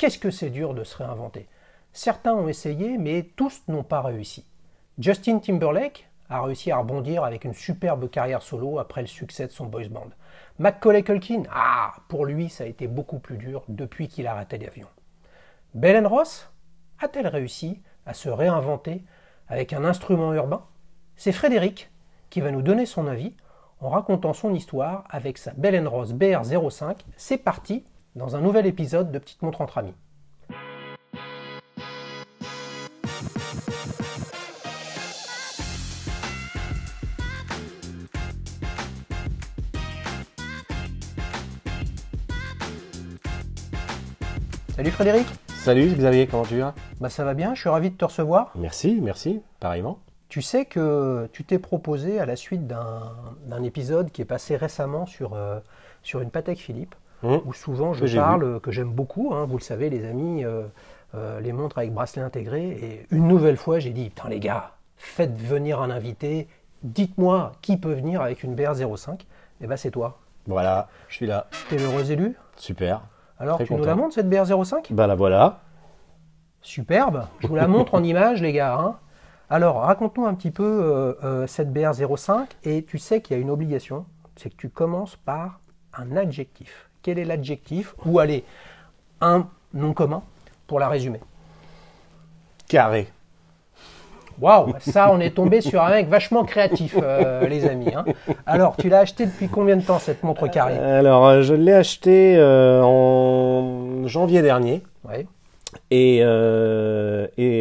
qu'est-ce que c'est dur de se réinventer. Certains ont essayé, mais tous n'ont pas réussi. Justin Timberlake a réussi à rebondir avec une superbe carrière solo après le succès de son boys band. Macaulay Culkin, pour lui, ça a été beaucoup plus dur depuis qu'il a raté l'avion. Belen Ross a-t-elle réussi à se réinventer avec un instrument urbain? C'est Frédéric qui va nous donner son avis en racontant son histoire avec sa Belen Ross BR05. C'est parti dans un nouvel épisode de Petite Montre entre amis. Salut Frédéric. Salut Xavier, comment tu vas? Ça va bien, je suis ravi de te recevoir. Merci, pareillement. Tu sais que tu t'es proposé à la suite d'un épisode qui est passé récemment sur une Patek Philippe, où souvent je parle, que j'aime beaucoup, vous le savez les amis, les montres avec bracelet intégré, et une nouvelle fois j'ai dit, putain les gars, faites venir un invité, dites-moi qui peut venir avec une BR05, et c'est toi. Voilà, je suis là. T'es l'heureux élu. Super. Alors tu nous la montres cette BR05? La voilà. Superbe, je vous la montre en image les gars. Alors raconte-nous un petit peu cette BR05, et tu sais qu'il y a une obligation, c'est que tu commences par un adjectif. Quel est l'adjectif? Ou allez, un nom commun pour la résumer. Carré. Waouh, ça on est tombé sur un mec vachement créatif les amis. Alors tu l'as acheté depuis combien de temps cette montre carrée? Alors je l'ai acheté en janvier dernier. Ouais. Et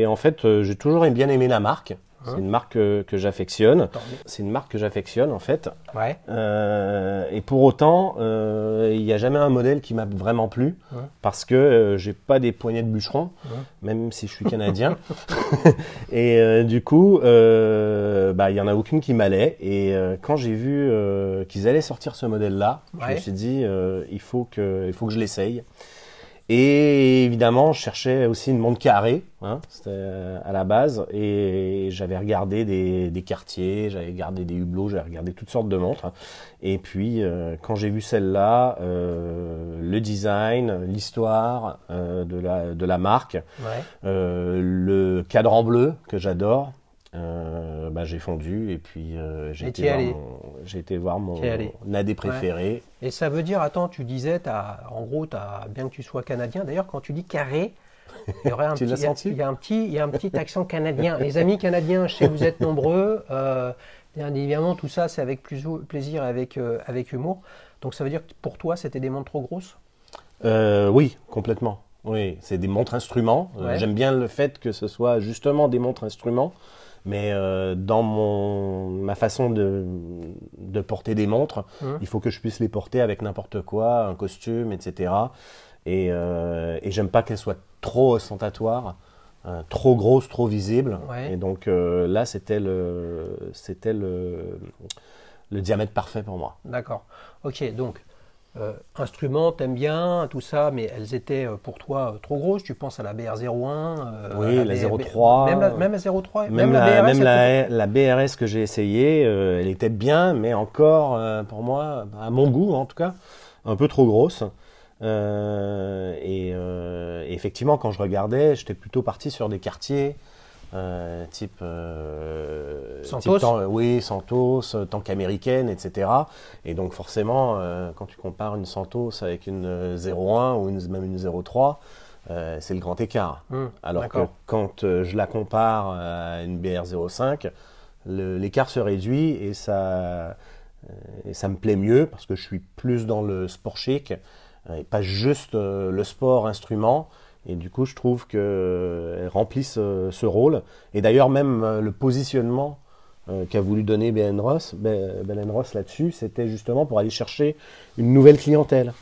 en fait, j'ai toujours bien aimé la marque. C'est une marque que j'affectionne. C'est une marque que j'affectionne en fait. Ouais. Et pour autant, il n'y a jamais un modèle qui m'a vraiment plu parce que j'ai pas des poignets de bûcheron, même si je suis canadien. Et du coup, il y en a aucune qui m'allait. Et quand j'ai vu qu'ils allaient sortir ce modèle-là, je me suis dit il faut que je l'essaye. Et évidemment, je cherchais aussi une montre carrée, c'était à la base, et j'avais regardé des quartiers, j'avais regardé des hublots, j'avais regardé toutes sortes de montres. Et puis, quand j'ai vu celle-là, le design, l'histoire de la marque, le cadran bleu que j'adore, j'ai fondu et puis j'ai été voir mon AD préféré. Et ça veut dire, attends, tu disais, bien que tu sois canadien, d'ailleurs quand tu dis carré, il y aurait un il y a un petit accent canadien. Les amis canadiens, je sais que vous êtes nombreux, bien évidemment tout ça c'est avec plaisir et avec humour. Donc ça veut dire que pour toi c'était des montres trop grosses? Oui, complètement. Oui, c'est des montres instruments. J'aime bien le fait que ce soit justement des montres instruments. Mais dans ma façon de porter des montres, il faut que je puisse les porter avec n'importe quoi, un costume, etc. Et j'aime pas qu'elles soient trop ostentatoires, trop grosses, trop visibles. Et donc là, c'était le diamètre parfait pour moi. D'accord. Ok, donc instruments, t'aimes bien, tout ça, mais elles étaient pour toi trop grosses. Tu penses à la BR01, oui, la 03, même la 03, même la BRS que j'ai essayée, elle était bien, mais encore pour moi, à mon goût en tout cas, un peu trop grosse. Et effectivement, quand je regardais, j'étais plutôt parti sur des quartiers. Type Santos, Santos, tank américaine, etc. Et donc forcément, quand tu compares une Santos avec une 01 ou même une 03, c'est le grand écart. Alors que quand je la compare à une BR05, l'écart se réduit et ça me plaît mieux parce que je suis plus dans le sport chic et pas juste le sport instrument. Et du coup, je trouve qu'elles remplissent ce rôle. Et d'ailleurs, même le positionnement qu'a voulu donner Belen Ross là-dessus, c'était justement pour aller chercher une nouvelle clientèle.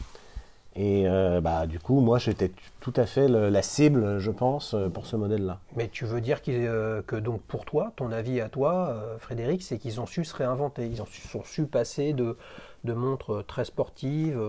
Et du coup, moi, j'étais tout à fait la cible, je pense, pour ce modèle-là. Mais tu veux dire que donc pour toi, ton avis à toi, Frédéric, c'est qu'ils ont su se réinventer. Ils ont su passer de montres très sportives,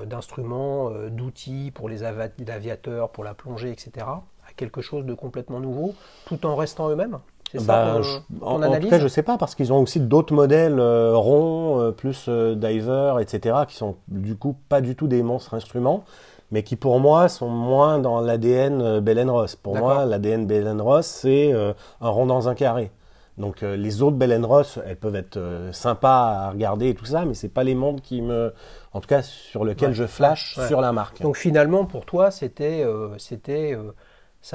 d'instruments, d'outils pour les aviateurs, pour la plongée, etc., à quelque chose de complètement nouveau, tout en restant eux-mêmes? C'est ça ton analyse? En tout cas, je ne sais pas, parce qu'ils ont aussi d'autres modèles ronds, plus diver, etc., qui sont du coup pas du tout des monstres instruments, mais qui pour moi sont moins dans l'ADN Bell & Ross. Pour moi, l'ADN Bell & Ross, c'est un rond dans un carré. Donc les autres Bell & Ross, elles peuvent être sympas à regarder et tout ça, mais c'est pas les montres en tout cas sur lesquels je flash sur la marque. Donc finalement pour toi ça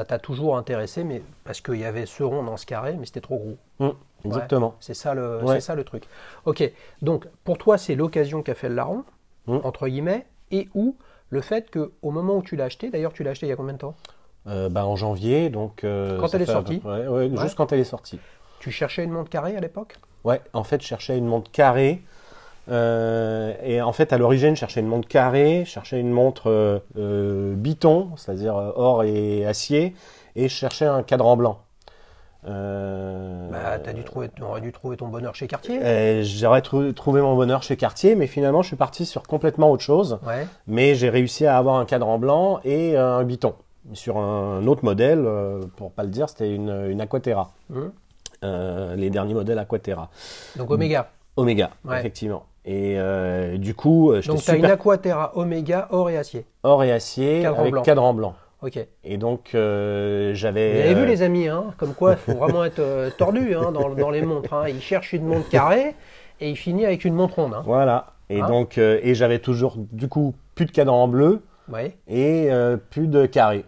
t'a toujours intéressé, mais parce qu'il y avait ce rond dans ce carré, mais c'était trop gros. Exactement. Ouais, c'est ça le truc. Ok, donc pour toi c'est l'occasion qu'a fait le larron, entre guillemets, et ou le fait qu'au moment où tu l'as acheté, d'ailleurs tu l'as acheté il y a combien de temps? En janvier, donc... quand elle est sortie? Juste quand elle est sortie. Tu cherchais une montre carrée à l'époque? Ouais, en fait, je cherchais une montre carrée. Et en fait, à l'origine, je cherchais une montre carrée, je cherchais une montre biton, c'est-à-dire or et acier, et je cherchais un cadran blanc. T'aurais dû trouver ton bonheur chez Cartier. J'aurais trouvé mon bonheur chez Cartier, mais finalement, je suis parti sur complètement autre chose. Ouais. Mais j'ai réussi à avoir un cadran blanc et un biton. Sur un autre modèle, pour pas le dire, c'était une Aquaterra. Les derniers modèles Aquaterra. Donc Omega. Omega, effectivement. Et du coup, donc tu as une Aquaterra Omega or et acier. Or et acier avec cadran blanc. Ok. Et donc j'avais. Vous avez vu les amis, comme quoi il faut vraiment être tordu dans les montres. Il cherche une montre carrée et il finit avec une montre ronde. Voilà. Et donc et j'avais toujours du coup plus de cadran bleu et plus de carré.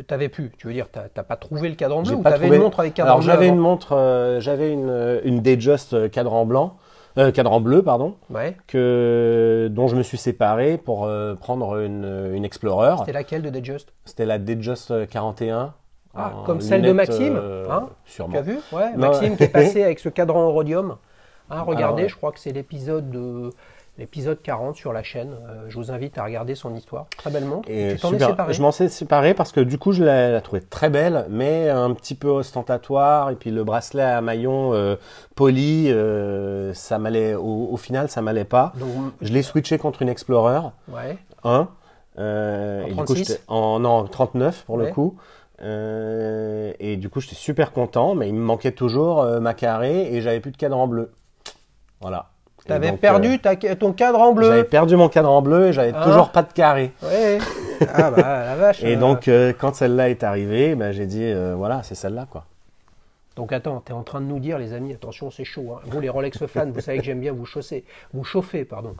T'avais plus, tu veux dire, t'as pas trouvé le cadran bleu ou t'avais une montre avec cadran bleu? Alors j'avais une montre, j'avais une Datejust cadran bleu, pardon, dont je me suis séparé pour prendre une Explorer. C'était laquelle de Datejust? C'était la Datejust 41. Comme celle de Maxime, sûrement. Tu as vu? Ouais, Maxime qui est passé avec ce cadran au rhodium. Regardez, je crois que c'est l'épisode 40 sur la chaîne. Je vous invite à regarder son histoire. Très belle montre. Et tu t'en es séparé? Je m'en suis séparé parce que du coup, je l'ai trouvée très belle, mais un petit peu ostentatoire. Et puis le bracelet à maillon poli, ça m'allait. Au final, ça m'allait pas. Donc, je l'ai switché contre une Explorer. Ouais. En 36 non, 39 pour le coup. Et du coup, j'étais super content, mais il me manquait toujours ma carré et j'avais plus de cadran bleu. Voilà. Tu avais perdu ton cadran bleu. J'avais perdu mon cadran bleu et j'avais toujours pas de carré. Ouais. La vache. Et donc, quand celle-là est arrivée, j'ai dit, voilà, c'est celle-là, quoi. Donc attends, tu es en train de nous dire, les amis, attention, c'est chaud. Vous, les Rolex fans, vous savez que j'aime bien vous chauffer, pardon.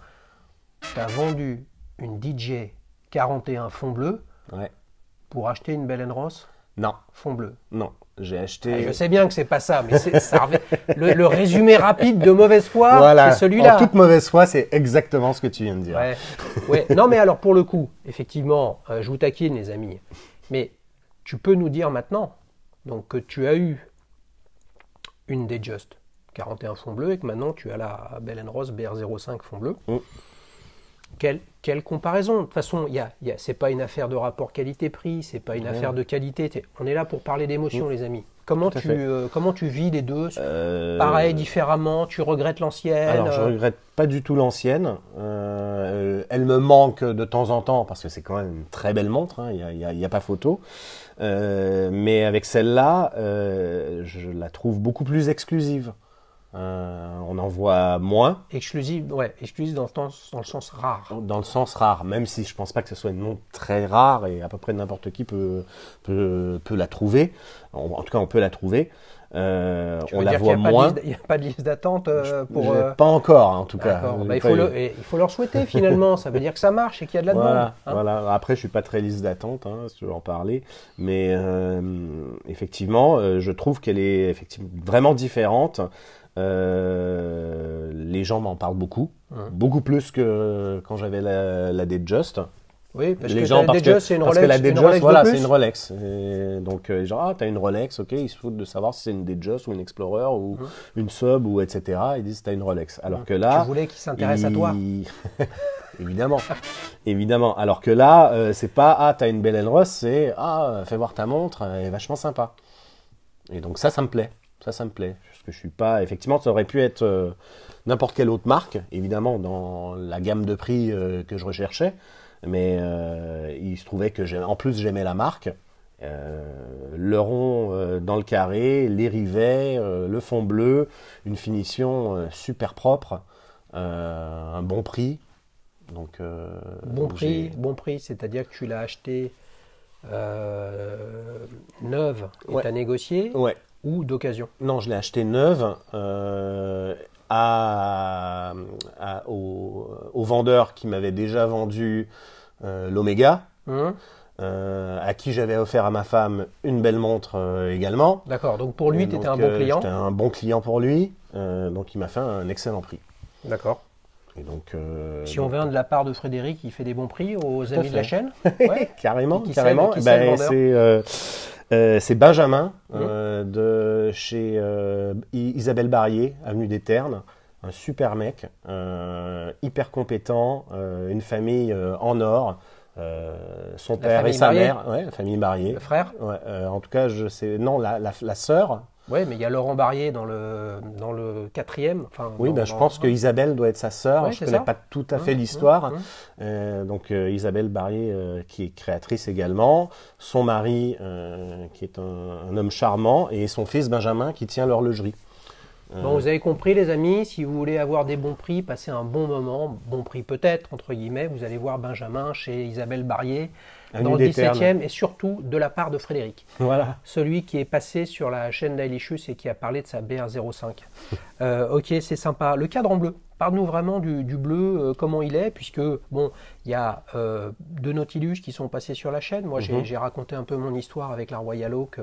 Tu as vendu une DJ 41 fond bleu pour acheter une Bell & Ross? Non. Fond bleu? Non. J'ai acheté. Je sais bien que c'est pas ça, mais le résumé rapide de mauvaise foi, c'est celui-là. En toute mauvaise foi, c'est exactement ce que tu viens de dire. Ouais. Non, mais alors pour le coup, effectivement, je vous taquine, les amis. Mais tu peux nous dire maintenant, donc que tu as eu une Datejust 41 fond bleu et que maintenant tu as la Bell & Ross BR05 fond bleu. Quelle comparaison? De toute façon, c'est pas une affaire de rapport qualité-prix, c'est pas une affaire de qualité. On est là pour parler d'émotion, les amis. Comment tu vis les deux? Pareil, différemment? Tu regrettes l'ancienne? Alors, je regrette pas du tout l'ancienne. Elle me manque de temps en temps parce que c'est quand même une très belle montre. Il y a pas photo. Mais avec celle-là, je la trouve beaucoup plus exclusive. On en voit moins. Exclusive dans le sens rare. Dans le sens rare, même si je pense pas que ce soit une montre très rare et à peu près n'importe qui peut la trouver. En tout cas, on peut la trouver. On la voit moins. Il n'y a pas de liste d'attente pour. Pas encore, en tout cas. Il faut leur souhaiter finalement. Ça veut dire que ça marche et qu'il y a de la demande. Voilà. Après, je suis pas très liste d'attente, si tu veux en parler. Mais effectivement, je trouve qu'elle est effectivement vraiment différente. Les gens m'en parlent beaucoup plus que quand j'avais la Datejust. Oui, parce que la Datejust, c'est une Rolex. Parce que la Datejust, voilà, c'est une Rolex. Et donc, genre, t'as une Rolex, ok, ils se foutent de savoir si c'est une Datejust ou une Explorer ou une Sub ou etc. Ils disent t'as une Rolex. Alors que là, tu voulais qu'ils s'intéressent à toi. Évidemment. Alors que là, c'est pas t'as une Bell & Ross, c'est fais voir ta montre, elle est vachement sympa. Et donc ça me plaît. Ça me plaît. Parce que je suis pas. Effectivement, ça aurait pu être n'importe quelle autre marque, évidemment, dans la gamme de prix que je recherchais. Mais il se trouvait que en plus j'aimais la marque. Le rond dans le carré, les rivets, le fond bleu, une finition super propre, un bon prix. Donc, Bon prix, c'est-à-dire que tu l'as acheté neuve et tu as négocié Ouais. ou d'occasion? Non, je l'ai acheté neuve au vendeur qui m'avait déjà vendu l'Omega, à qui j'avais offert à ma femme une belle montre également. D'accord, donc pour lui, tu étais un bon client? J'étais un bon client pour lui, donc il m'a fait un excellent prix. D'accord. Et donc, si on vient de la part de Frédéric, il fait des bons prix aux amis de la chaîne? Ouais. Carrément. Qui c'est le vendeur? C'est Benjamin de chez Isabelle Barrier, avenue des Ternes. Un super mec, hyper compétent, une famille en or. Son père et sa mère, la famille Barrier. Le frère? Ouais, en tout cas, je sais. Non, la sœur. Oui, mais il y a Laurent Barrier dans le 4e. Oui, je pense que Isabelle doit être sa sœur. Je ne connais pas tout à fait l'histoire. Donc Isabelle Barrier, qui est créatrice également, son mari, qui est un homme charmant, et son fils Benjamin, qui tient l'horlogerie. Bon, vous avez compris les amis, si vous voulez avoir des bons prix, passer un bon moment, bon prix peut-être, entre guillemets, vous allez voir Benjamin chez Isabelle Barrier, dans le 17e, et surtout de la part de Frédéric. Voilà. Celui qui est passé sur la chaîne d'Ailicious et qui a parlé de sa BR05. Ok, c'est sympa. Le cadre en bleu, parle-nous vraiment du bleu, comment il est, puisque, bon, il y a deux Nautilus qui sont passés sur la chaîne. Moi, j'ai raconté un peu mon histoire avec la Royal Oak,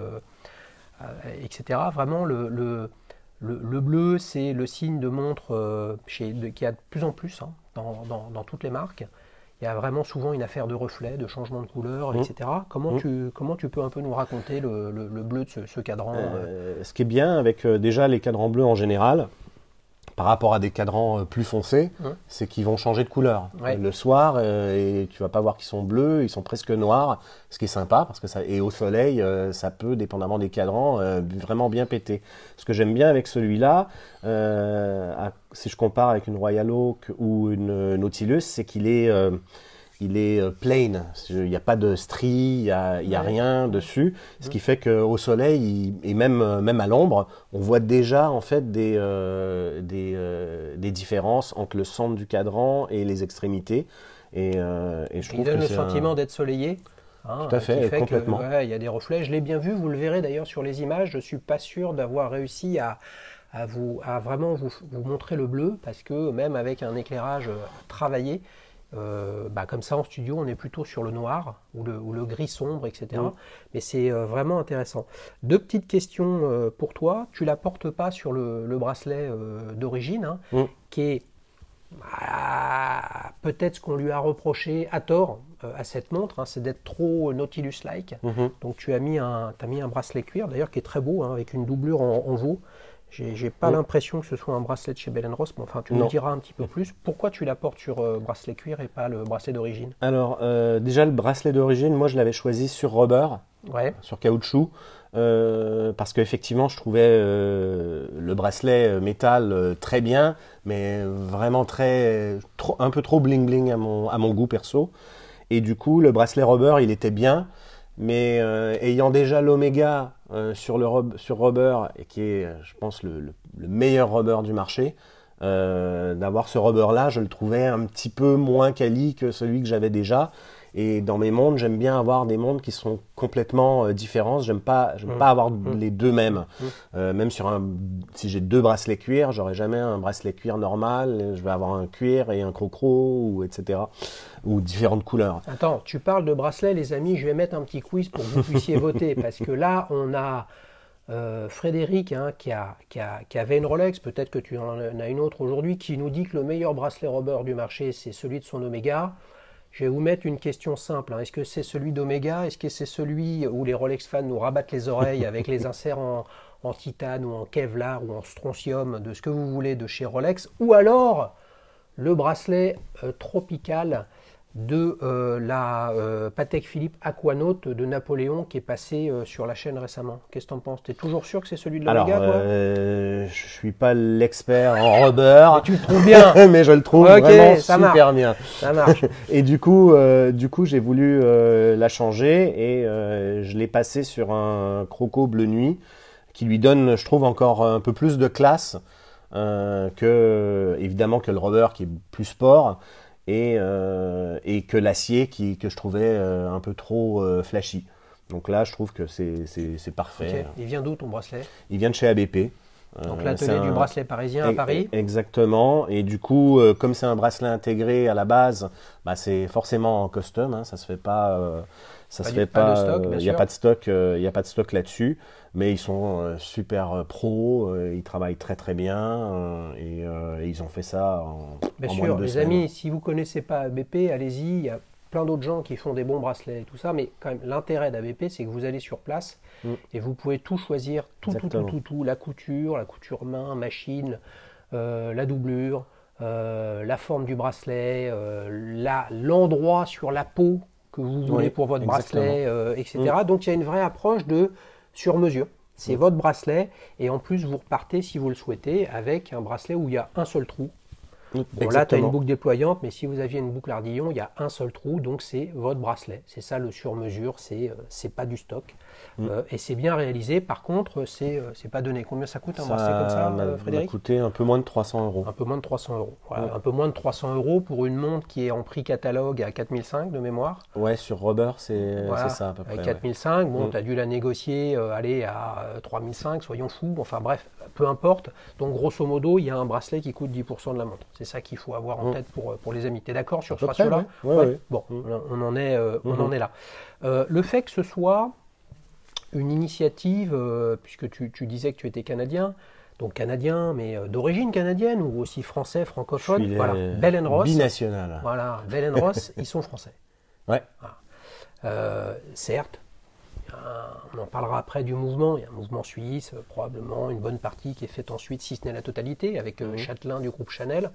etc. Vraiment, le bleu, c'est le signe de montre qu'il y a de plus en plus dans toutes les marques. Il y a vraiment souvent une affaire de reflet, de changement de couleur, etc. Comment tu peux un peu nous raconter le bleu de ce cadran Ce qui est bien avec déjà les cadrans bleus en général, par rapport à des cadrans plus foncés, c'est qu'ils vont changer de couleur. Ouais. Le soir, et tu vas pas voir qu'ils sont bleus, ils sont presque noirs, ce qui est sympa, parce que et au soleil, ça peut, dépendamment des cadrans, vraiment bien péter. Ce que j'aime bien avec celui-là, si je compare avec une Royal Oak ou une Nautilus, c'est qu'il est plain, il n'y a pas de stries, il n'y a rien dessus, ce qui fait qu'au soleil et même à l'ombre, on voit déjà en fait des différences entre le centre du cadran et les extrémités. Et je trouve il donne le sentiment d'être soleilé. Tout à fait, complètement. Il y a des reflets, je l'ai bien vu, vous le verrez d'ailleurs sur les images, je ne suis pas sûr d'avoir réussi à vraiment vous montrer le bleu, parce que même avec un éclairage travaillé, comme ça en studio on est plutôt sur le noir ou le gris sombre, etc. Mais c'est vraiment intéressant. Deux petites questions pour toi. Tu la portes pas sur le bracelet d'origine, qui est peut-être ce qu'on lui a reproché à tort à cette montre, c'est d'être trop Nautilus-like. Donc tu as mis un bracelet cuir d'ailleurs qui est très beau, avec une doublure en veau. J'ai pas l'impression que ce soit un bracelet de chez Bell & Ross, mais enfin tu nous diras un petit peu plus. Pourquoi tu la portes sur bracelet cuir et pas le bracelet d'origine? Alors déjà le bracelet d'origine, moi je l'avais choisi sur rubber, sur caoutchouc, parce qu'effectivement je trouvais le bracelet métal très bien, mais vraiment un peu trop bling bling à mon goût perso. Et du coup le bracelet rubber il était bien, mais ayant déjà l'Omega sur rubber, et qui est, je pense, le meilleur rubber du marché, d'avoir ce rubber-là, je le trouvais un petit peu moins quali que celui que j'avais déjà. Et dans mes montres, j'aime bien avoir des montres qui sont complètement différentes. J'aime pas avoir les deux mêmes. Même si j'ai deux bracelets cuir, j'aurai jamais un bracelet cuir normal. Je vais avoir un cuir et un crocro, etc. Ou différentes couleurs. Attends, tu parles de bracelets, les amis. Je vais mettre un petit quiz pour que vous puissiez voter, parce que là, on a Frédéric qui avait une Rolex. Peut-être que tu en as une autre aujourd'hui, qui nous dit que le meilleur bracelet rubber du marché, c'est celui de son Omega. Je vais vous mettre une question simple. Est-ce que c'est celui d'Omega? Est-ce que c'est celui où les Rolex fans nous rabattent les oreilles avec les inserts en titane ou en Kevlar ou en strontium, de ce que vous voulez, de chez Rolex? Ou alors le bracelet tropical de la Patek Philippe Aquanaut de Napoléon, qui est passé sur la chaîne récemment? Qu'est-ce que tu en penses? Tu es toujours sûr que c'est celui de l'Omega? Je suis pas l'expert en rubber. Mais tu le trouves bien. Mais je le trouve vraiment super bien. Ça marche. Et du coup j'ai voulu la changer, et je l'ai passé sur un croco bleu nuit qui lui donne, je trouve, encore un peu plus de classe évidemment que le rubber qui est plus sport. et que l'acier que je trouvais un peu trop flashy. Donc là, je trouve que c'est parfait. Okay. Il vient d'où ton bracelet? Il vient de chez ABP. Donc l'atelier du bracelet parisien à Paris. Exactement. Et du coup, comme c'est un bracelet intégré à la base, bah, c'est forcément en custom. Hein, ça se fait pas. Pas de stock, bien sûr. Il n'y a pas de stock. Il y a pas de stock là-dessus. Mais ils sont super pros. Ils travaillent très très bien et ils ont fait ça bien en sûr, moins de 2 les semaines. amis. Si vous connaissez pas ABP, allez-y. Il y a plein d'autres gens qui font des bons bracelets et tout ça. Mais quand même, l'intérêt d'ABP, c'est que vous allez sur place et vous pouvez tout choisir, tout, la couture main, machine, la doublure, la forme du bracelet, l'endroit sur la peau que vous voulez pour votre bracelet, etc. Donc il y a une vraie approche de sur mesure. C'est votre bracelet et en plus vous repartez, si vous le souhaitez, avec un bracelet où il y a un seul trou. Bon, là, tu as une boucle déployante, mais si vous aviez une boucle ardillon, il y a un seul trou, donc c'est votre bracelet. C'est ça le sur-mesure, c'est pas du stock. Et c'est bien réalisé. Par contre, c'est pas donné. Combien ça coûte un bracelet comme ça, Frédéric? Ça m'a coûté un peu moins de 300 euros. Un peu moins de 300 euros. Voilà, un peu moins de 300 euros pour une montre qui est en prix catalogue à 4005 de mémoire. Ouais, sur Rubber, c'est ça à peu près. Avec 4005, bon, tu as dû la négocier, aller à 3005, soyons fous. Enfin bref, peu importe. Donc grosso modo, il y a un bracelet qui coûte 10% de la montre. C'est ça qu'il faut avoir en tête pour les amis. Tu es d'accord sur ce ratio-là? Ouais. Bon, on en est là. Le fait que ce soit une initiative, puisque tu disais que tu étais canadien, donc canadien, mais d'origine canadienne ou aussi français, francophone. Voilà, Bell & Ross. Binational. Voilà, Bell & Ross, ils sont français. Ouais. Voilà. Certes, on en parlera après du mouvement. Il y a un mouvement suisse, probablement une bonne partie qui est faite ensuite, si ce n'est la totalité, avec Châtelain du groupe Chanel.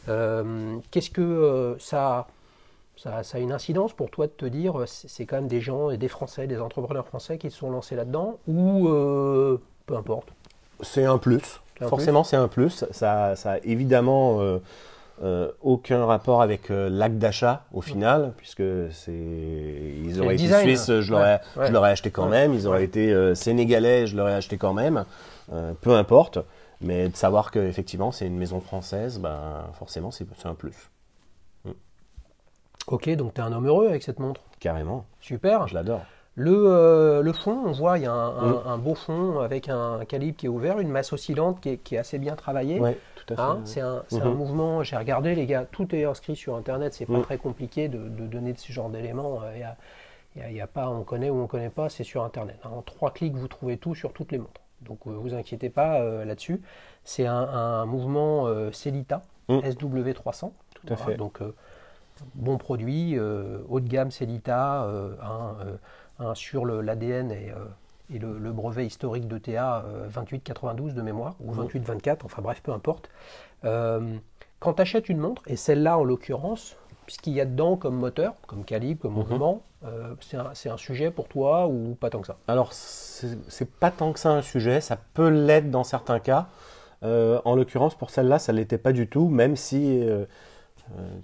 Qu'est-ce que ça a une incidence pour toi de te dire c'est quand même des gens et des Français, des entrepreneurs français qui se sont lancés là-dedans ou peu importe? C'est un plus. Forcément, c'est un plus. Ça a évidemment aucun rapport avec l'acte d'achat au final, puisque ils auraient été suisses, je l'aurais acheté quand même. Ils auraient été sénégalais, je l'aurais acheté quand même. Peu importe. Mais de savoir qu'effectivement, c'est une maison française, ben, forcément, c'est un plus. Ok, donc tu es un homme heureux avec cette montre. Carrément. Super. Je l'adore. Le fond, on voit, il y a un beau fond avec un calibre qui est ouvert, une masse oscillante qui est assez bien travaillée. Oui, tout à fait. C'est un mouvement, j'ai regardé les gars, tout est inscrit sur Internet, c'est pas très compliqué de donner ce genre d'éléments. Il y a pas, on connaît ou on connaît pas, c'est sur Internet. En 3 clics, vous trouvez tout sur toutes les montres. Donc vous inquiétez pas là-dessus. C'est un mouvement Sellita, SW300. Tout à fait. Donc bon produit, haut de gamme Sellita, sur l'ADN et le brevet historique d'ETA 2892 de mémoire, ou 2824, enfin bref, peu importe. Quand tu achètes une montre, et celle-là en l'occurrence, puisqu'il y a dedans comme moteur, comme calibre, comme mouvement, c'est un sujet pour toi ou pas tant que ça? Alors, c'est pas tant que ça un sujet, ça peut l'être dans certains cas. En l'occurrence, pour celle-là, ça ne l'était pas du tout, même si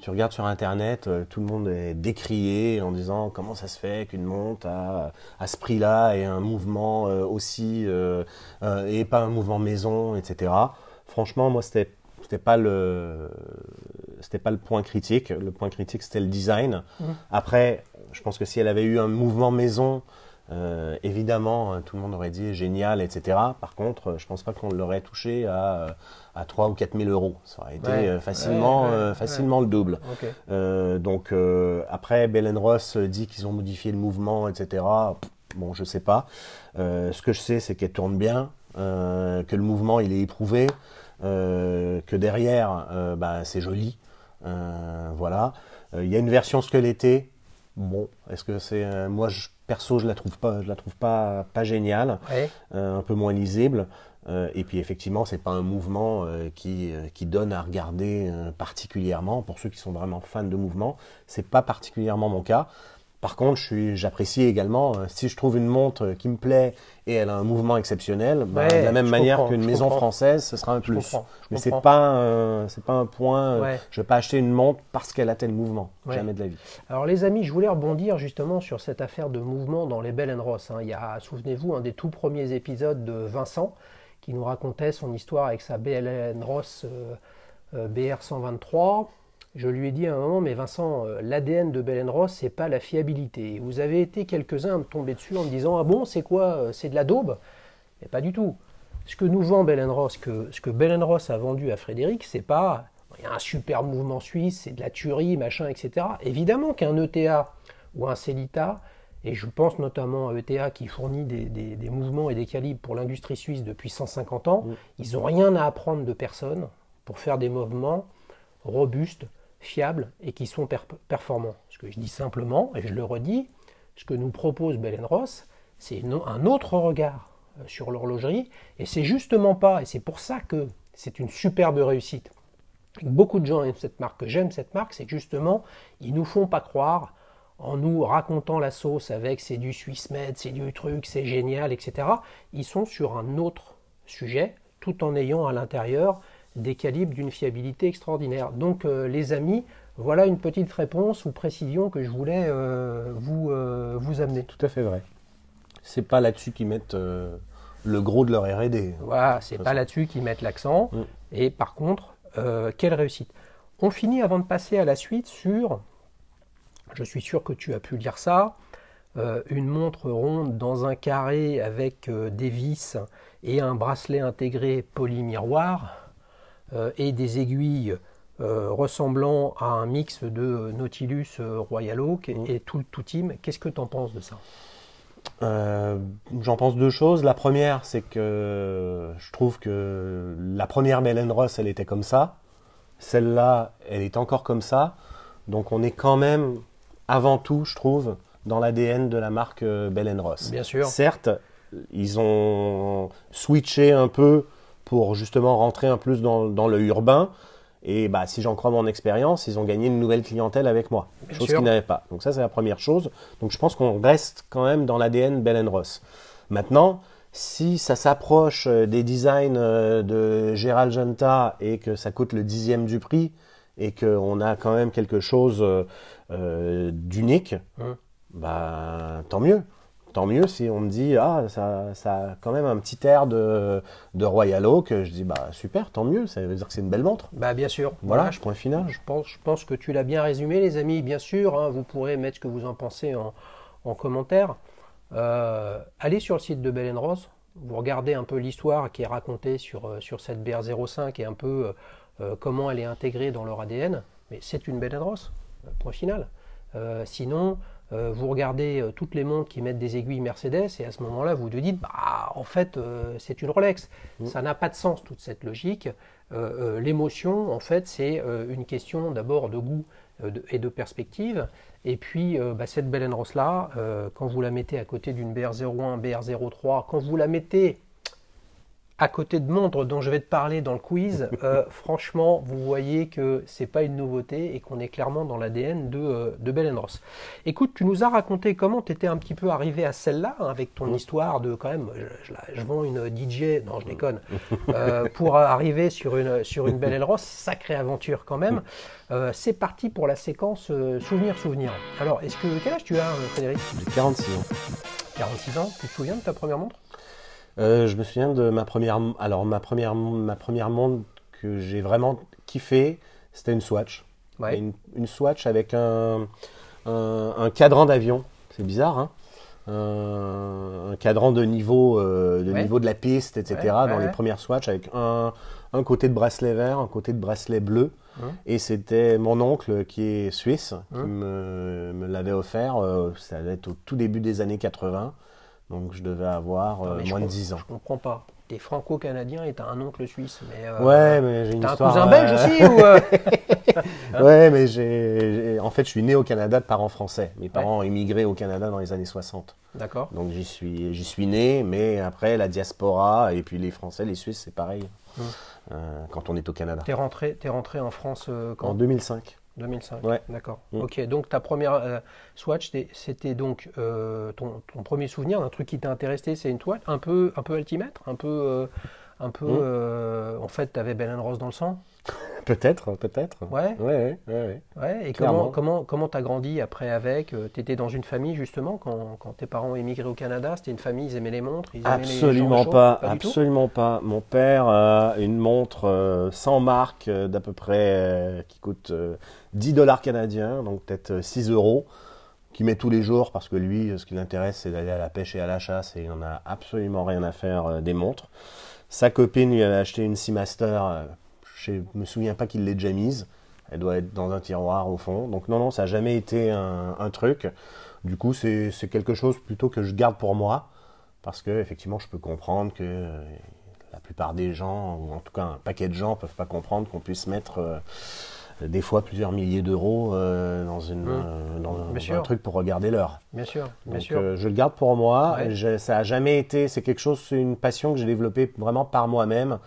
tu regardes sur Internet, tout le monde est décrié en disant comment ça se fait qu'une montre à ce prix-là ait un mouvement aussi, et pas un mouvement maison, etc. Franchement, moi, c'était pas le point critique. Le point critique, c'était le design. Après, je pense que si elle avait eu un mouvement maison, évidemment, tout le monde aurait dit génial, etc. Par contre, je pense pas qu'on l'aurait touché à 3 ou 4 000 euros. Ça aurait été facilement le double. Okay. Donc, après, Bell & Ross dit qu'ils ont modifié le mouvement, etc. Bon, je sais pas. Ce que je sais, c'est qu'elle tourne bien, que le mouvement, il est éprouvé, que derrière, c'est joli. Voilà. Il y a une version squelettée. Bon, est-ce que c'est moi perso je la trouve pas géniale, un peu moins lisible. Et puis effectivement, c'est pas un mouvement qui donne à regarder particulièrement. Pour ceux qui sont vraiment fans de mouvement, c'est pas particulièrement mon cas. Par contre, j'apprécie également, si je trouve une montre qui me plaît et elle a un mouvement exceptionnel, de la même manière qu'une maison française, ce sera un plus. Mais c'est pas un point, je ne vais pas acheter une montre parce qu'elle a tel mouvement, jamais de la vie. Alors les amis, je voulais rebondir justement sur cette affaire de mouvement dans les Bell & Ross. Il y a, souvenez-vous, un des tout premiers épisodes de Vincent qui nous racontait son histoire avec sa Bell & Ross BR123. Je lui ai dit à un moment, mais Vincent, l'ADN de Bell Ross, c'est pas la fiabilité. Et vous avez été quelques-uns à me tomber dessus en me disant, ah bon, c'est quoi? C'est de la daube? Mais pas du tout. Ce que nous vend Bell Ross, ce que Bell Ross a vendu à Frédéric, c'est pas, il y a un super mouvement suisse, c'est de la tuerie, machin, etc. Évidemment qu'un ETA ou un Cellita, et je pense notamment à ETA qui fournit des mouvements et des calibres pour l'industrie suisse depuis 150 ans, ils n'ont rien à apprendre de personne pour faire des mouvements robustes, fiables et qui sont performants. Ce que je dis simplement, et je le redis, ce que nous propose Bell Ross, c'est un autre regard sur l'horlogerie, et c'est justement pas, et c'est pour ça que c'est une superbe réussite. Beaucoup de gens aiment cette marque, que j'aime cette marque, c'est que justement, ils nous font pas croire, en nous racontant la sauce avec c'est du Swissmed, c'est du truc, c'est génial, etc. Ils sont sur un autre sujet, tout en ayant à l'intérieur des calibres d'une fiabilité extraordinaire. Donc les amis, voilà une petite réponse ou précision que je voulais vous amener. Tout à fait vrai. C'est pas là-dessus qu'ils mettent le gros de leur R&D. Voilà, c'est pas là-dessus qu'ils mettent l'accent. Et par contre, quelle réussite. On finit avant de passer à la suite sur, je suis sûr que tu as pu lire ça, une montre ronde dans un carré avec des vis et un bracelet intégré polymiroir et des aiguilles ressemblant à un mix de Nautilus Royal Oak et tout le tout team. Qu'est-ce que tu en penses de ça? J'en pense deux choses. La première, c'est que je trouve que la première Bell Ross, elle était comme ça. Celle-là, elle est encore comme ça. Donc on est quand même, avant tout, je trouve, dans l'ADN de la marque Bell Ross. Bien sûr. Certes, ils ont switché un peu pour justement rentrer un peu plus dans le urbain. Et bah, si j'en crois mon expérience, ils ont gagné une nouvelle clientèle avec moi, chose qu'ils n'avaient pas. Donc ça, c'est la première chose. Donc je pense qu'on reste quand même dans l'ADN Bell Ross. Maintenant, si ça s'approche des designs de Gérald Genta et que ça coûte le 10e du prix et qu'on a quand même quelque chose d'unique, bah, tant mieux. Tant mieux si on me dit ça a quand même un petit air de Royal Oak. Je dis bah super, tant mieux, ça veut dire que c'est une belle montre. Bah bien sûr. Voilà, point final. Je pense que tu l'as bien résumé, les amis. Bien sûr, hein, vous pourrez mettre ce que vous en pensez en commentaire. Allez sur le site de Bell Ross, vous regardez un peu l'histoire qui est racontée sur cette BR05 et un peu comment elle est intégrée dans leur ADN. Mais c'est une Bell Ross, point final. Sinon, vous regardez toutes les montres qui mettent des aiguilles Mercedes et à ce moment-là, vous vous dites, bah, en fait, c'est une Rolex. Ça n'a pas de sens, toute cette logique. L'émotion, en fait, c'est une question d'abord de goût et de perspective. Et puis, cette Bell Ross-là, quand vous la mettez à côté d'une BR01, BR03, quand vous la mettez à côté de montres dont je vais te parler dans le quiz, franchement, vous voyez que c'est pas une nouveauté et qu'on est clairement dans l'ADN de Bell Ross. Écoute, tu nous as raconté comment tu étais un petit peu arrivé à celle-là, hein, avec ton histoire de quand même, je vends une DJ, non je déconne, pour arriver sur une Bell Ross, sacrée aventure quand même. C'est parti pour la séquence souvenir. Alors, quel âge tu as, Frédéric? J'ai 46 ans. 46 ans, tu te souviens de ta première montre? Je me souviens de ma première montre que j'ai vraiment kiffé, c'était une Swatch. Ouais. Une Swatch avec un cadran d'avion, c'est bizarre, hein, un cadran de niveau de la piste, etc. dans les premières Swatch avec un côté de bracelet vert, un côté de bracelet bleu. Et c'était mon oncle qui est suisse qui me l'avait offert, ça allait être au tout début des années 80. Donc je devais avoir moins de 10 ans. Je comprends pas. T'es franco-canadien et t'as un oncle suisse. Mais ouais, mais j'ai une histoire... T'as un cousin belge aussi ou Ouais, mais en fait, je suis né au Canada de parents français. Mes parents ont immigré au Canada dans les années 60. D'accord. Donc j'y suis né, mais après la diaspora et puis les Français, les Suisses, c'est pareil. Quand on est au Canada. T'es rentré en France quand? En 2005. 2005, ouais. D'accord. Ok, donc ta première Swatch, c'était donc ton premier souvenir d'un truc qui t'a intéressé, c'est une toile un peu altimètre, en fait, t'avais Bell Ross dans le sang? Peut-être, peut-être. Ouais. Ouais. Et Clairement. comment t'as grandi après avec? T'étais dans une famille justement quand tes parents ont émigré au Canada, c'était une famille, ils aimaient les montres, ils aimaient les genres de Absolument choses? pas, Pas du tout? absolument pas. Mon père a une montre 100 marques d'à peu près qui coûte 10 dollars canadiens, donc peut-être 6 euros, qu'il met tous les jours parce que lui, ce qui l'intéresse, c'est d'aller à la pêche et à la chasse et il n'en a absolument rien à faire des montres. Sa copine lui avait acheté une Seamaster, je me souviens pas qu'il l'ait déjà mise. Elle doit être dans un tiroir au fond. Donc non, ça n'a jamais été un truc. Du coup, c'est quelque chose plutôt que je garde pour moi. Parce que effectivement, je peux comprendre que la plupart des gens, ou en tout cas un paquet de gens, peuvent pas comprendre qu'on puisse mettre des fois plusieurs milliers d'euros dans Bien sûr. un truc pour regarder l'heure. Bien sûr, bien Donc sûr. je le garde pour moi. Ouais. Ça a jamais été, c'est quelque chose, c'est une passion que j'ai développée vraiment par moi-même.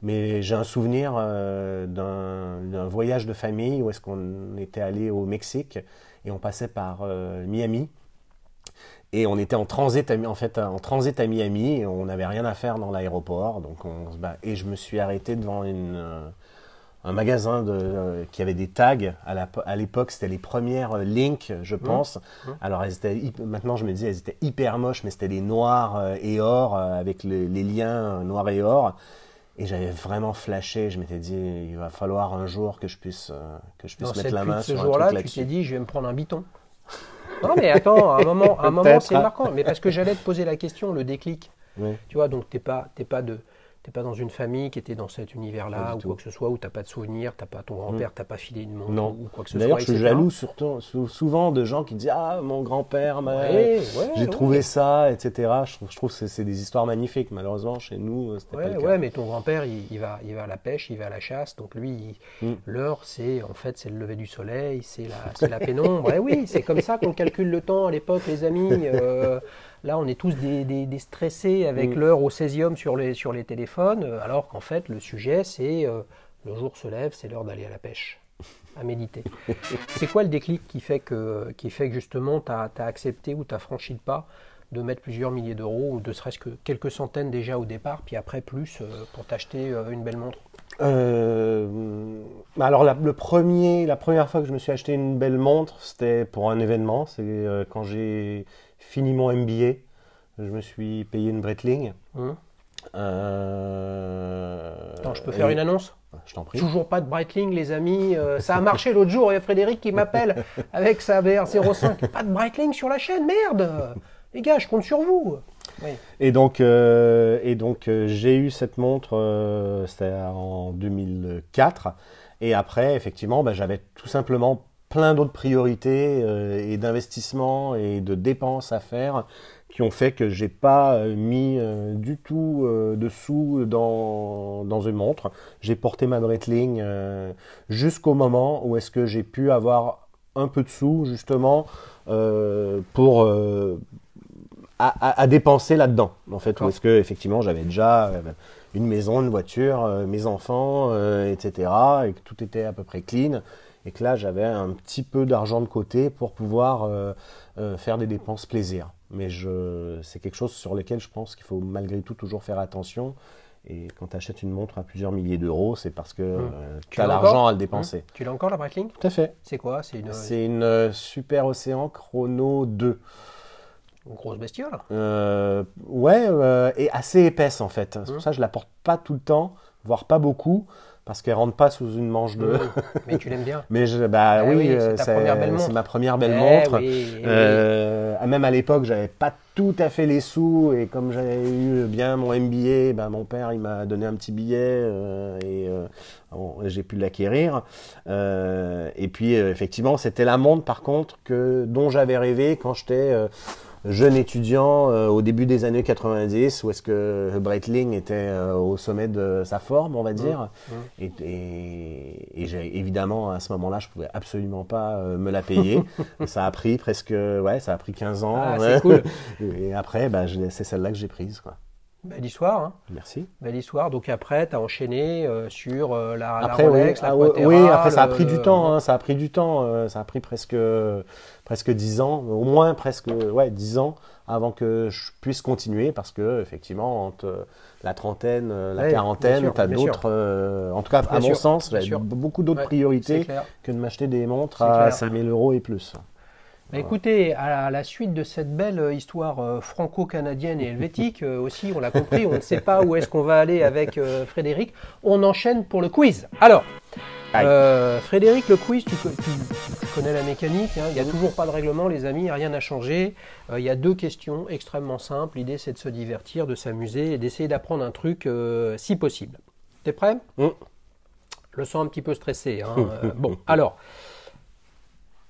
Mais j'ai un souvenir d'un voyage de famille où est-ce qu'on était allé au Mexique et on passait par Miami. Et on était en transit, en transit à Miami, et on n'avait rien à faire dans l'aéroport. Et je me suis arrêté devant un magasin qui avait des tags. À l'époque, c'était les premières Link, je pense. Alors, maintenant, je me dis, elles étaient hyper moches, mais c'était des noirs et or, avec les liens noirs et or. Et j'avais vraiment flashé. Je m'étais dit, il va falloir un jour que je puisse Dans mettre cette la pluie main de ce sur un jour-là, truc tu là-dessus. t'es dit, je vais me prendre un biton. Non, mais attends, à un moment, c'est Peut-être. marquant. Mais parce que j'allais te poser la question, le déclic. Oui. Tu vois, donc t'es pas dans une famille qui était dans cet Pas univers-là du ou tout. quoi que ce soit, où t'as pas de souvenirs, t'as pas ton grand-père, t'as pas filé une montre Non. ou quoi que ce D'ailleurs, soit, je suis etc. jaloux souvent de gens qui disent ah mon grand-père j'ai Ouais. trouvé ça, etc. Je trouve que c'est des histoires magnifiques. Malheureusement, chez nous, c'était pas le cas. Ouais, mais ton grand-père, il va à la pêche, il va à la chasse, donc lui, l'heure, c'est le lever du soleil, c'est la pénombre. Eh oui, c'est comme ça qu'on calcule le temps à l'époque, les amis. Là, on est tous des stressés avec l'heure au césium sur les téléphones, alors qu'en fait, le sujet, c'est le jour se lève, c'est l'heure d'aller à la pêche, à méditer. C'est quoi le déclic qui fait que justement, tu as accepté ou tu as franchi le pas de mettre plusieurs milliers d'euros, ou de serait-ce que quelques centaines déjà au départ, puis après plus, pour t'acheter une belle montre? Alors la première fois que je me suis acheté une belle montre, c'était pour un événement. C'est quand j'ai fini mon MBA, je me suis payé une Breitling. Attends, je peux faire une annonce? Je t'en prie. Toujours pas de Breitling, les amis. Ça a marché l'autre jour. Il y a Frédéric qui m'appelle avec sa BR05. Pas de Breitling sur la chaîne, merde! Les gars, je compte sur vous. Oui. Et donc j'ai eu cette montre, c'était en 2004. Et après, effectivement, j'avais tout simplement plein d'autres priorités et d'investissements et de dépenses à faire qui ont fait que j'ai pas mis du tout de sous dans une montre. J'ai porté ma Breitling jusqu'au moment où est-ce que j'ai pu avoir un peu de sous justement pour à dépenser là-dedans. En fait, où est-ce que effectivement j'avais déjà une maison, une voiture, mes enfants, etc. et que tout était à peu près clean. Et que là, j'avais un petit peu d'argent de côté pour pouvoir faire des dépenses plaisir. Mais c'est quelque chose sur lequel je pense qu'il faut malgré tout toujours faire attention. Et quand tu achètes une montre à plusieurs milliers d'euros, c'est parce que tu as l'argent à le dépenser. Tu l'as encore, la Breitling? Tout à fait. C'est quoi? C'est une Super Océan Chrono 2. Une grosse bestiole. Et assez épaisse en fait. C'est pour ça que je la porte pas tout le temps, voire pas beaucoup. Parce qu'elle rentre pas sous une manche de. Mais tu l'aimes bien. Mais c'est ta première belle montre. C'est ma première belle montre. Oui. Même à l'époque, j'avais pas tout à fait les sous et comme j'avais eu bien mon MBA, mon père il m'a donné un petit billet et j'ai pu l'acquérir. Et puis effectivement, c'était la montre par contre dont j'avais rêvé quand j'étais jeune étudiant au début des années 90, où est-ce que Breitling était au sommet de sa forme, on va dire. Et évidemment, à ce moment-là, je pouvais absolument pas me la payer. Ça a pris ça a pris 15 ans. Ah, c'est cool. Et après, c'est celle-là que j'ai prise, quoi. Belle histoire, hein. Merci. Belle histoire. Donc après, tu as enchaîné sur la Après, Rolex, la Quatera. oui, après ça a pris du temps, hein, ça a pris du temps, ça a pris presque 10 ans, au moins presque 10 ans avant que je puisse continuer parce que effectivement entre la trentaine, la quarantaine, tu as d'autres, en tout cas à mon sens, j'avais beaucoup d'autres priorités que de m'acheter des montres à 5000 € et plus. Bah écoutez, à la suite de cette belle histoire franco-canadienne et helvétique, aussi, on l'a compris, on ne sait pas où est-ce qu'on va aller avec Frédéric. On enchaîne pour le quiz. Alors, Frédéric, le quiz, tu connais la mécanique, hein, il n'y a toujours pas de règlement, les amis, rien n'a changé. Il y a 2 questions extrêmement simples. L'idée, c'est de se divertir, de s'amuser et d'essayer d'apprendre un truc si possible. T'es prêt ? Je le sens un petit peu stressé. Hein. Bon, alors,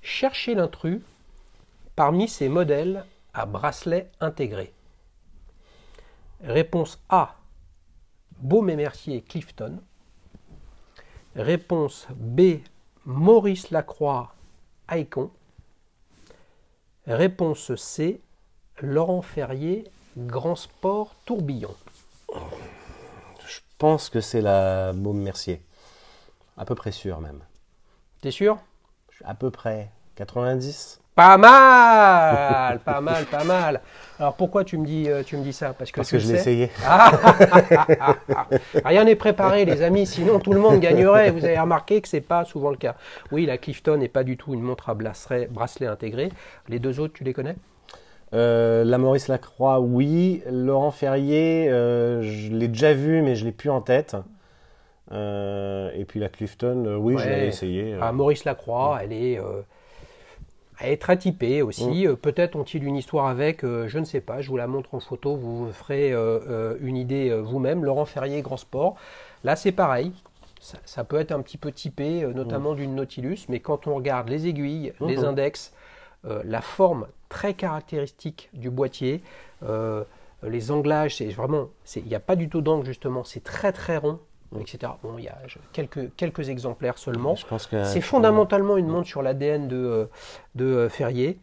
cherchez l'intrus parmi ces modèles à bracelet intégré. Réponse A, Baume & Mercier Clifton. Réponse B, Maurice Lacroix Icon. Réponse C, Laurent Ferrier Grand Sport Tourbillon. Je pense que c'est la Baume & Mercier. À peu près sûr même. T'es sûr ? Je suis à peu près 90. Pas mal, pas mal, pas mal. Alors pourquoi tu me dis ça ? Parce que je l'ai essayé. Rien n'est préparé, les amis, sinon tout le monde gagnerait. Vous avez remarqué que c'est pas souvent le cas. Oui, la Clifton n'est pas du tout une montre à bracelet intégré. Les 2 autres, tu les connais ? La Maurice Lacroix, oui. Laurent Ferrier, je l'ai déjà vu, mais je l'ai plus en tête. Et puis la Clifton, oui, je l'avais essayé. Maurice Lacroix, elle est très typée aussi. Peut-être ont-ils une histoire avec, je ne sais pas. Je vous la montre en photo, vous ferez une idée vous-même. Laurent Ferrier, Grand Sport. Là, c'est pareil. Ça peut être un petit peu typé, notamment d'une Nautilus. Mais quand on regarde les aiguilles, les index, la forme très caractéristique du boîtier, les anglages, il n'y a pas du tout d'angle justement. C'est très très rond. Etc. Bon, il y a quelques exemplaires seulement. Je pense que c'est fondamentalement une montre sur l'ADN de Ferrier.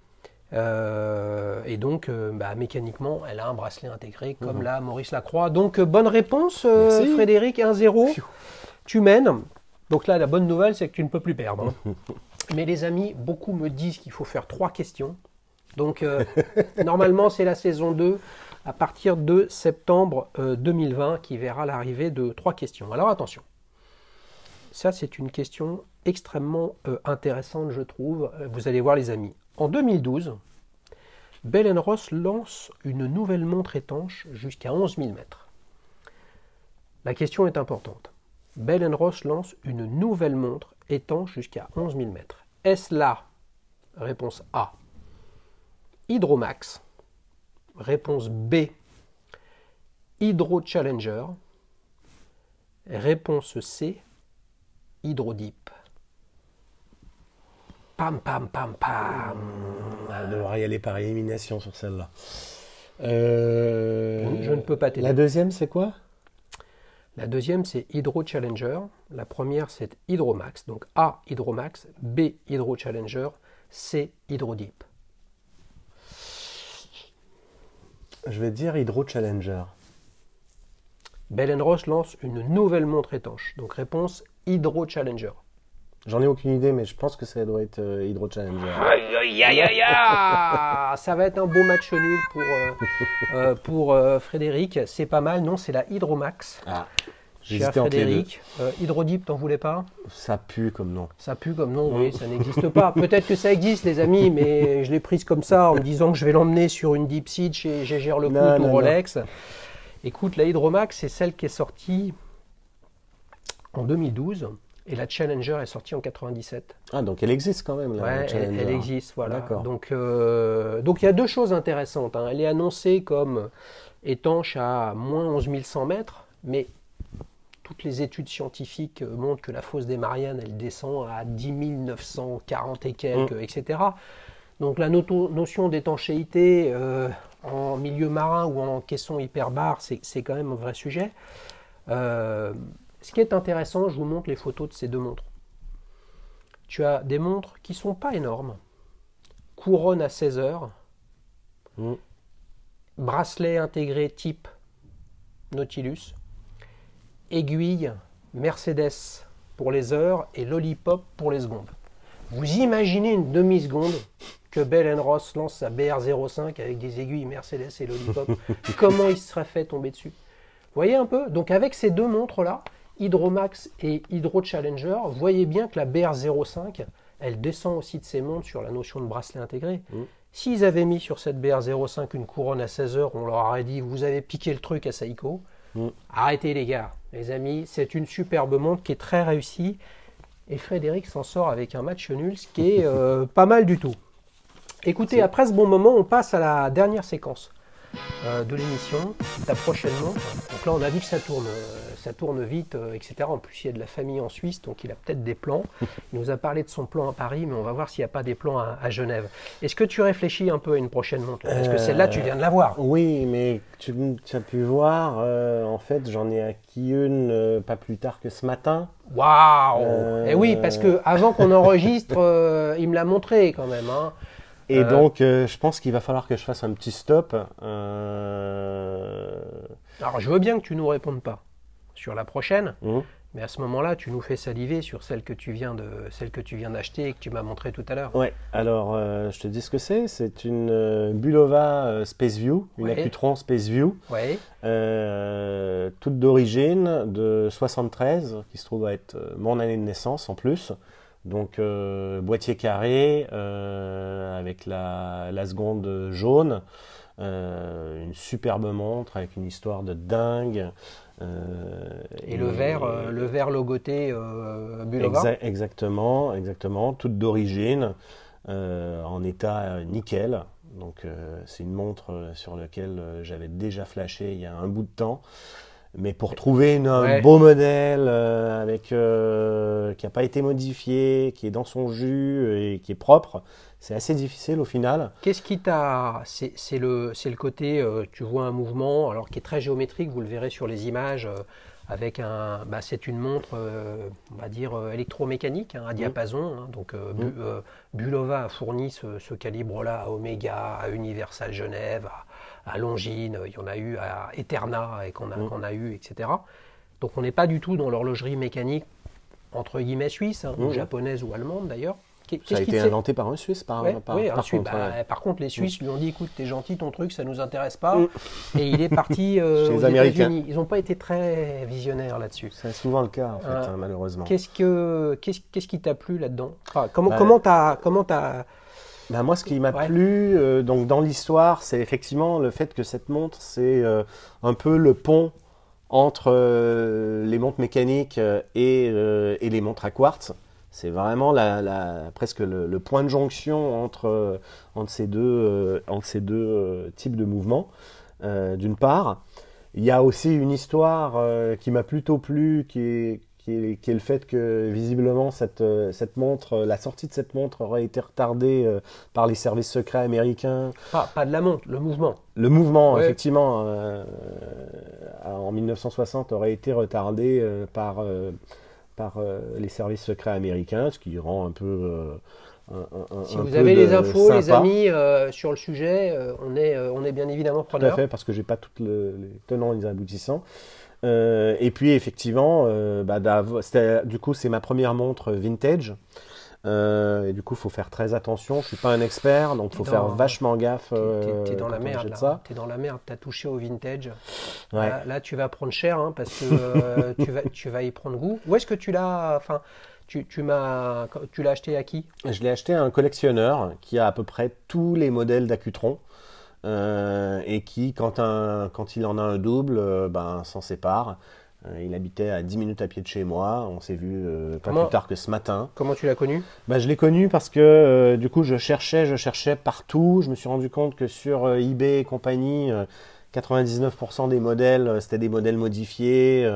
Et donc, mécaniquement, elle a un bracelet intégré comme la Maurice Lacroix. Donc, bonne réponse, Frédéric, 1-0. Tu mènes. Donc là, la bonne nouvelle, c'est que tu ne peux plus perdre. Mais les amis, beaucoup me disent qu'il faut faire 3 questions. Donc, normalement, c'est la saison 2. À partir de septembre 2020, qui verra l'arrivée de 3 questions. Alors attention, ça c'est une question extrêmement intéressante, je trouve. Vous allez voir les amis. En 2012, Bell & Ross lance une nouvelle montre étanche jusqu'à 11 000 mètres. La question est importante. Bell & Ross lance une nouvelle montre étanche jusqu'à 11 000 mètres. Est-ce la réponse A, Hydromax? Réponse B, Hydro Challenger. Réponse C, Hydro Deep. Pam, pam, pam, pam. On va devoir y aller par élimination sur celle-là. Je ne peux pas t'aider. La deuxième, c'est quoi ? La deuxième, c'est Hydro Challenger. La première, c'est Hydromax. Donc A, Hydromax. B, Hydro Challenger. C, Hydro Deep. Je vais dire Hydro Challenger. Bell & Ross lance une nouvelle montre étanche. Donc réponse Hydro Challenger. J'en ai aucune idée, mais je pense que ça doit être Hydro Challenger. Aïe, aïe, aïe, aïe, aïe. Ça va être un beau match nul pour Frédéric. C'est pas mal. Non, c'est la Hydromax. Cher Frédéric. Hydro Deep, t'en voulais pas ? Ça pue comme nom. Ça pue comme nom, oui, ça n'existe pas. Peut-être que ça existe, les amis, mais je l'ai prise comme ça en me disant que je vais l'emmener sur une Deep Sea chez Gégère Lecoultre ou Rolex. Écoute, la Hydromax, c'est celle qui est sortie en 2012 et la Challenger est sortie en 97. Ah, donc elle existe quand même, la Challenger. Elle existe, voilà. D'accord. Donc il y a 2 choses intéressantes. Hein. Elle est annoncée comme étanche à moins 11 100 mètres, mais toutes les études scientifiques montrent que la fosse des Mariannes, elle descend à 10 940 et quelques, etc. Donc la notion d'étanchéité en milieu marin ou en caisson hyperbare, c'est quand même un vrai sujet. Ce qui est intéressant, je vous montre les photos de ces 2 montres. Tu as des montres qui ne sont pas énormes. Couronne à 16 heures. Bracelet intégré type Nautilus, aiguille Mercedes pour les heures et Lollipop pour les secondes. Vous imaginez une demi-seconde que Bell & Ross lance sa BR05 avec des aiguilles Mercedes et Lollipop, comment il se serait fait tomber dessus? Vous voyez un peu? Donc avec ces deux montres-là, Hydromax et Hydro Challenger, vous voyez bien que la BR05, elle descend aussi de ses montres sur la notion de bracelet intégré. S'ils avaient mis sur cette BR05 une couronne à 16 heures, on leur aurait dit, vous avez piqué le truc à Seiko. Arrêtez les gars, les amis, c'est une superbe montre qui est très réussie. Et Frédéric s'en sort avec un match nul, ce qui est pas mal du tout. Écoutez, après ce bon moment, on passe à la dernière séquence de l'émission, ta prochaine montre. Donc là, on a vu que ça tourne vite, etc. En plus, il y a de la famille en Suisse, donc il a peut-être des plans. Il nous a parlé de son plan à Paris, mais on va voir s'il n'y a pas des plans à Genève. Est-ce que tu réfléchis un peu à une prochaine montre? Parce que celle-là, tu viens de la voir. Oui, mais tu as pu voir, en fait, j'en ai acquis une pas plus tard que ce matin. Waouh! Et oui, parce que avant qu'on enregistre, il me l'a montré quand même. Hein. Et donc, je pense qu'il va falloir que je fasse un petit stop. Alors, je veux bien que tu nous répondes pas sur la prochaine, mais à ce moment-là, tu nous fais saliver sur celle que tu viens d'acheter et que tu m'as montré tout à l'heure. Ouais. Alors, je te dis ce que c'est. C'est une Bulova Space View, une Accutron Space View, toute d'origine de 73, qui se trouve à être mon année de naissance en plus. Donc boîtier carré avec la seconde jaune, une superbe montre avec une histoire de dingue. Et le verre logoté Bulova. Exactement, toute d'origine, en état nickel. Donc c'est une montre sur laquelle j'avais déjà flashé il y a un bout de temps. Mais pour trouver un beau modèle qui n'a pas été modifié, qui est dans son jus et qui est propre, c'est assez difficile au final. Qu'est-ce qui t'a... C'est le côté, tu vois un mouvement alors qui est très géométrique, vous le verrez sur les images, avec c'est une montre, on va dire, électromécanique, à diapason. Donc Bulova a fourni ce calibre-là à Omega, à Universal Genève, à Longines, il y en a eu à Eterna et qu'on a eu, etc. Donc on n'est pas du tout dans l'horlogerie mécanique entre guillemets suisse, ou japonaise ou allemande d'ailleurs. Ça a été inventé par un Suisse, par contre, les Suisses lui ont dit, écoute, t'es gentil, ton truc, ça nous intéresse pas. Et il est parti aux États-Unis. Ils n'ont pas été très visionnaires là-dessus. C'est souvent le cas, en fait, malheureusement. Qu'est-ce qui t'a plu là-dedans? Comment t'as... Moi, ce qui m'a plu donc dans l'histoire, c'est effectivement le fait que cette montre, c'est un peu le pont entre les montres mécaniques et les montres à quartz. C'est vraiment presque le point de jonction entre ces deux types de mouvements, d'une part. Il y a aussi une histoire qui m'a plutôt plu, qui est le fait que visiblement cette montre, la sortie de cette montre aurait été retardée par les services secrets américains. Pas de la montre, le mouvement. Le mouvement, effectivement, en 1960 aurait été retardé par les services secrets américains, ce qui rend un peu... si vous avez les infos, sympa. Les amis, sur le sujet, on est bien évidemment preneurs. Tout à fait, parce que j'ai pas tous les tenants et les aboutissants. Et puis effectivement, du coup c'est ma première montre vintage. Et du coup, il faut faire très attention. Je suis pas un expert, donc il faut faire vachement gaffe. T'es dans la merde, là. T'es dans la merde. T'as touché au vintage. Ouais. Là, tu vas prendre cher, parce que tu vas y prendre goût. Où est-ce que tu l'as... Enfin, tu l'as acheté à qui? Je l'ai acheté à un collectionneur qui a à peu près tous les modèles d'Accutron. Et qui, quand il en a un double, s'en sépare. Il habitait à 10 minutes à pied de chez moi. On s'est vu pas plus tard que ce matin. Comment tu l'as connu? Je l'ai connu parce que du coup, je cherchais partout. Je me suis rendu compte que sur eBay et compagnie, 99% des modèles, c'était des modèles modifiés,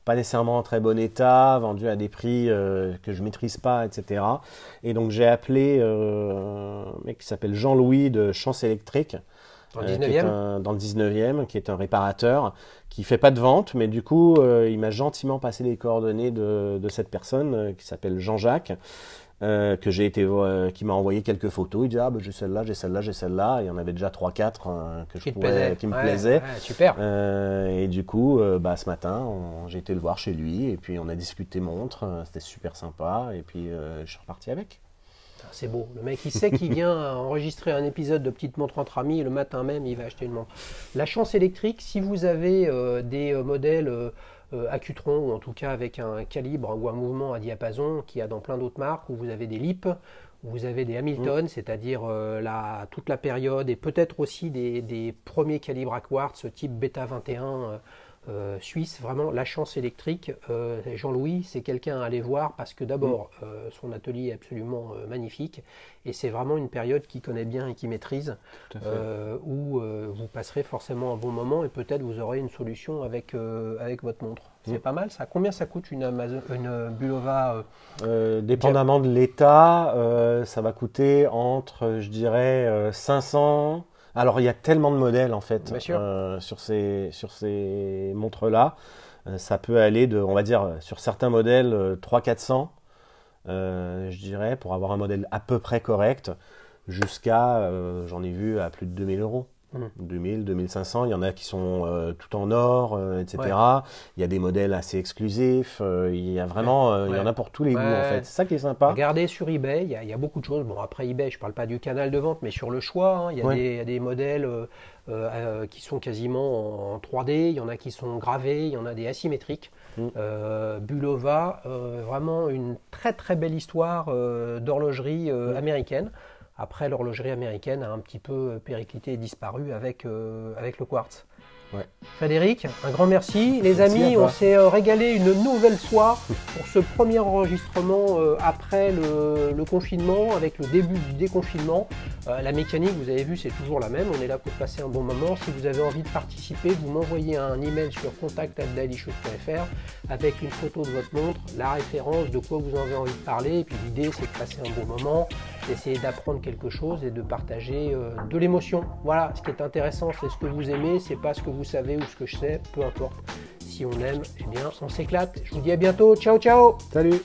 pas nécessairement en très bon état, vendus à des prix que je maîtrise pas, etc. Et donc, j'ai appelé un mec qui s'appelle Jean-Louis de Chance Électrique. Dans le 19e dans le 19e, qui est un réparateur, qui fait pas de vente, mais du coup, il m'a gentiment passé les coordonnées de cette personne qui s'appelle Jean-Jacques. qui m'a envoyé quelques photos. Il dit j'ai celle-là, j'ai celle-là, j'ai celle-là. Il y en avait déjà 3-4 qui me plaisaient. Super. Et du coup, ce matin, j'ai été le voir chez lui et puis on a discuté montre. C'était super sympa et puis je suis reparti avec. C'est beau. Le mec, il sait qu'il vient enregistrer un épisode de Petite Montre entre amis et le matin même, il va acheter une montre. La Chance électrique, si vous avez des modèles Accutron ou en tout cas avec un calibre ou un mouvement à diapason qu'il y a dans plein d'autres marques, où vous avez des Leap, où vous avez des Hamilton, c'est-à-dire toute la période et peut-être aussi des premiers calibres à quartz type Beta 21 suisse, vraiment la Chance électrique. Jean-Louis, c'est quelqu'un à aller voir parce que d'abord, son atelier est absolument magnifique et c'est vraiment une période qu'il connaît bien et qu'il maîtrise, où vous passerez forcément un bon moment et peut-être vous aurez une solution avec votre montre. C'est pas mal ça. Combien ça coûte une Bulova dépendamment de l'état, ça va coûter entre, je dirais, 500. Alors, il y a tellement de modèles, en fait, sur ces montres-là. Ça peut aller on va dire, sur certains modèles, 300-400, je dirais, pour avoir un modèle à peu près correct, jusqu'à, j'en ai vu, à plus de 2000 €. 2000, 2500, il y en a qui sont tout en or, etc. Il y a des modèles assez exclusifs, il y a vraiment, il y en a pour tous les goûts en fait. C'est ça qui est sympa. Regardez sur eBay, il y a beaucoup de choses. Bon, après eBay, je ne parle pas du canal de vente, mais sur le choix, il y a des modèles qui sont quasiment en 3D, il y en a qui sont gravés, il y en a des asymétriques. Bulova, vraiment une très très belle histoire d'horlogerie américaine. Après, l'horlogerie américaine a un petit peu périclité et disparu avec le quartz. Frédéric, un grand merci. Les amis, on s'est régalé une nouvelle fois pour ce premier enregistrement après le confinement, avec le début du déconfinement. La mécanique, vous avez vu, c'est toujours la même. On est là pour passer un bon moment. Si vous avez envie de participer, vous m'envoyez un email sur contact@dailyshop.fr avec une photo de votre montre, la référence, de quoi vous avez envie de parler. Et puis l'idée, c'est de passer un bon moment, d'essayer d'apprendre quelque chose et de partager de l'émotion. Voilà, ce qui est intéressant, c'est ce que vous aimez, c'est pas ce que vous savez ou ce que je sais, peu importe. Si on aime, eh bien, on s'éclate. Je vous dis à bientôt. Ciao, ciao. Salut.